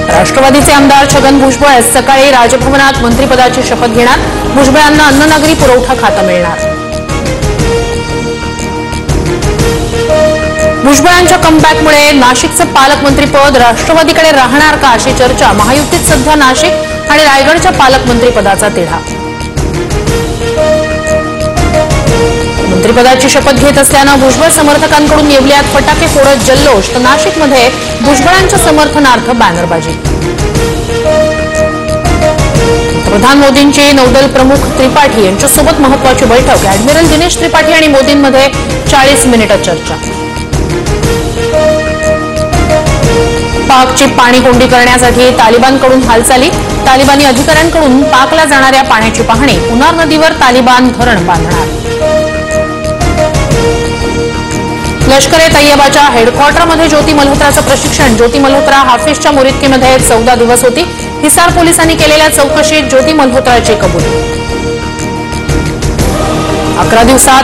राष्ट्रवादीचे आमदार छगन भुजबळ आज सकाळी राजभवनात मंत्रिपदाची शपथ घेणार। भुजबळांना अन्न नागरी पुरवठा खातं मिळणार। भुजबळांच्या कमबॅकमुळे नाशिकचं पालकमंत्रीपद राष्ट्रवादीकडे राहणार का अशी चर्चा। महायुतीत सध्या नाशिक आणि रायगडच्या पालकमंत्रीपदाचा तिढा। मंत्रिपदाची शपथ घेत असल्यानं भुजबळ समर्थकांकडून येवल्यात फटाके फोडत जल्लोष, तर नाशिकमध्ये भुजबळांच्या समर्थनार्थ बॅनरबाजी। पंतप्रधान मोदींची नौदल प्रमुख त्रिपाठी यांच्यासोबत महत्वाची बैठक। ॲडमिरल दिनेश त्रिपाठी आणि मोदींमध्ये 40 मिनिटं चर्चा। पाकची पाणीकोंडी करण्यासाठी तालिबानकडून हालचाली। तालिबानी अधिकाऱ्यांकडून पाकला जाणाऱ्या पाण्याची पाहणी। पुनार नदीवर तालिबान धरण बांधणार। लष्कर-ए-तैयबाच्या हेडक्वार्टरमध्ये ज्योती मल्होत्राचं प्रशिक्षण। ज्योती मल्होत्रा हाफिजच्या मुरिदकीमध्ये 14 दिवस होती। हिसार पोलिसांनी केलेल्या चौकशीत ज्योती मल्होत्राची कबुली। 11 दिवसात